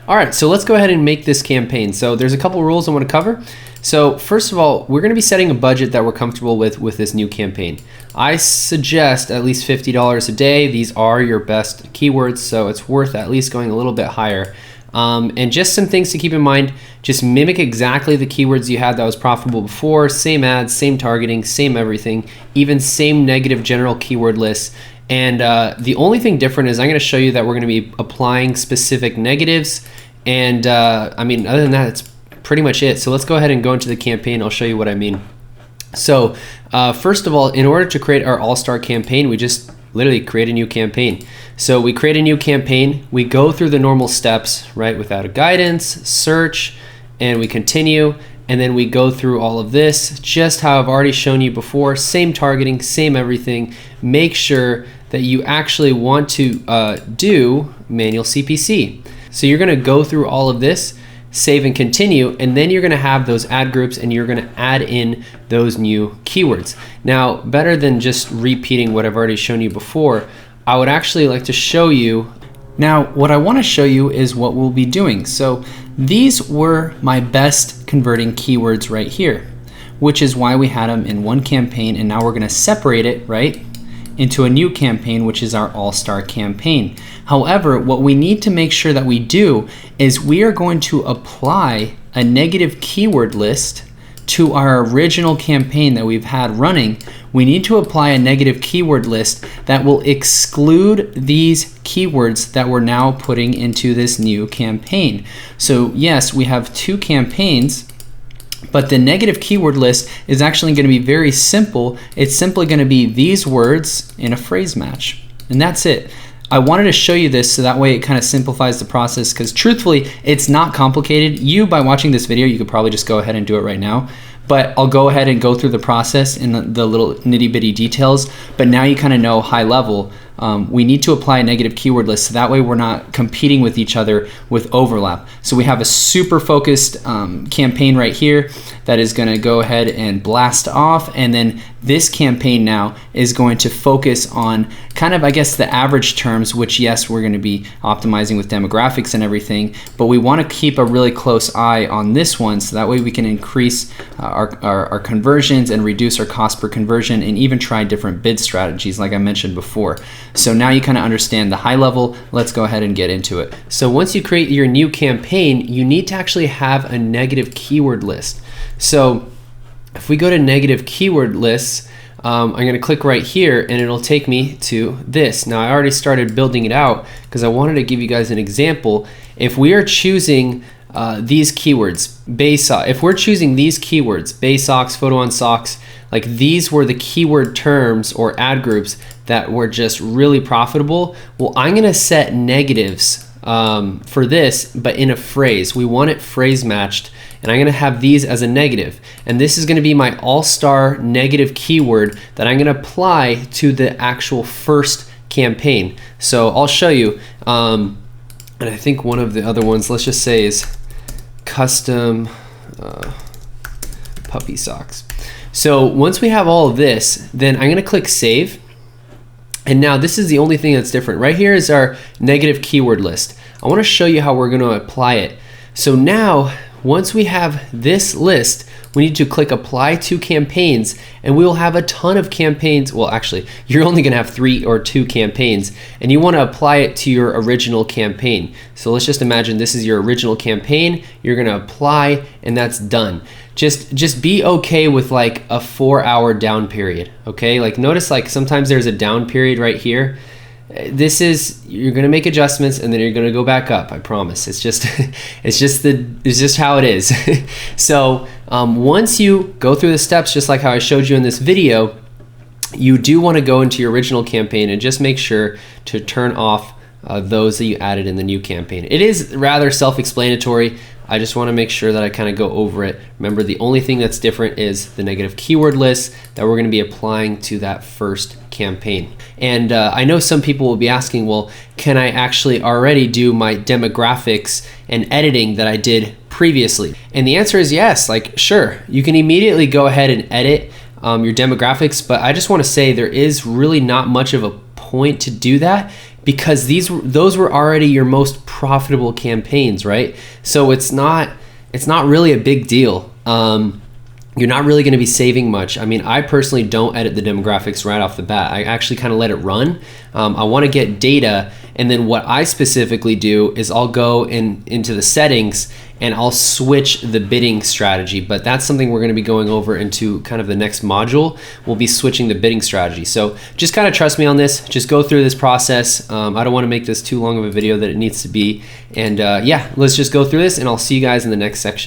All right, so let's go ahead and make this campaign. So there's a couple rules I want to cover. So first of all, we're going to be setting a budget that we're comfortable with this new campaign. I suggest at least $50 a day. These are your best keywords, so it's worth at least going a little bit higher. And just some things to keep in mind, just mimic exactly the keywords you had that was profitable before, same ads, same targeting, same everything, even same negative general keyword lists. And the only thing different is I'm going to show you that we're going to be applying specific negatives. And I mean, other than that, it's pretty much it. So let's go ahead and go into the campaign. I'll show you what I mean. So first of all, in order to create our all-star campaign, we just literally create a new campaign. So we create a new campaign. We go through the normal steps, right? Without a guidance, search, and we continue. And then we go through all of this, just how I've already shown you before, same targeting, same everything. Make sure that you actually want to do manual CPC. So you're gonna go through all of this, save and continue, and then you're gonna have those ad groups and you're gonna add in those new keywords. Now, better than just repeating what I've already shown you before, I would actually like to show you. Now, what I wanna show you is what we'll be doing. So these were my best converting keywords right here, which is why we had them in one campaign, and now we're gonna separate it, right, into a new campaign, which is our all-star campaign. However, what we need to make sure that we do is we are going to apply a negative keyword list to our original campaign that we've had running. We need to apply a negative keyword list that will exclude these keywords that we're now putting into this new campaign. So yes, we have two campaigns, but the negative keyword list is actually going to be very simple. It's simply going to be these words in a phrase match, and that's it. I wanted to show you this so that way it kind of simplifies the process, because truthfully, it's not complicated. You, by watching this video, you could probably just go ahead and do it right now. But I'll go ahead and go through the process in the little nitty bitty details. But now you kind of know high level. We need to apply a negative keyword list so that way we're not competing with each other with overlap. So we have a super focused campaign right here that is going to go ahead and blast off, and then this campaign now is going to focus on kind of, I guess, the average terms, which yes, we're going to be optimizing with demographics and everything, but we want to keep a really close eye on this one so that way we can increase our conversions and reduce our cost per conversion, and even try different bid strategies like I mentioned before. So now you kind of understand the high level. Let's go ahead and get into it. So once you create your new campaign, you need to actually have a negative keyword list. So if we go to negative keyword lists, I'm going to click right here and it'll take me to this. Now I already started building it out because I wanted to give you guys an example. If we are choosing these keywords, if we're choosing these keywords, Bay socks, photo on socks, like these were the keyword terms or ad groups that were just really profitable. Well, I'm going to set negatives for this, but in a phrase. We want it phrase matched, and I'm going to have these as a negative. And this is going to be my all-star negative keyword that I'm going to apply to the actual first campaign. So I'll show you. And I think one of the other ones, let's just say, is custom puppy socks. So once we have all of this, then I'm going to click save. And now this is the only thing that's different. Right here is our negative keyword list. I want to show you how we're going to apply it. So now, once we have this list, we need to click apply to campaigns, and we will have a ton of campaigns. Well, actually, you're only going to have 3 or 2 campaigns, and you want to apply it to your original campaign. So let's just imagine this is your original campaign. You're going to apply, and that's done. Just be okay with like a 4-hour down period, okay? Like notice like sometimes there's a down period right here. You're gonna make adjustments and then you're gonna go back up, I promise. It's just how it is. So once you go through the steps, just like how I showed you in this video, you do wanna go into your original campaign and just make sure to turn off those that you added in the new campaign. It is rather self-explanatory. I just want to make sure that I kind of go over it. Remember, the only thing that's different is the negative keyword list that we're going to be applying to that first campaign. And I know some people will be asking, well, can I actually already do my demographics and editing that I did previously? And the answer is yes. Like, sure, you can immediately go ahead and edit your demographics, but I just want to say there is really not much of a point to do that, because those were already your most profitable campaigns, right? So it's not really a big deal. You're not really going to be saving much. I mean, I personally don't edit the demographics right off the bat. I actually kind of let it run. I want to get data, and then what I specifically do is I'll go into the settings and I'll switch the bidding strategy. But that's something we're going to be going over into kind of the next module. We'll be switching the bidding strategy. So just kind of trust me on this. Just go through this process. I don't want to make this too long of a video that it needs to be. And yeah, let's just go through this, and I'll see you guys in the next section.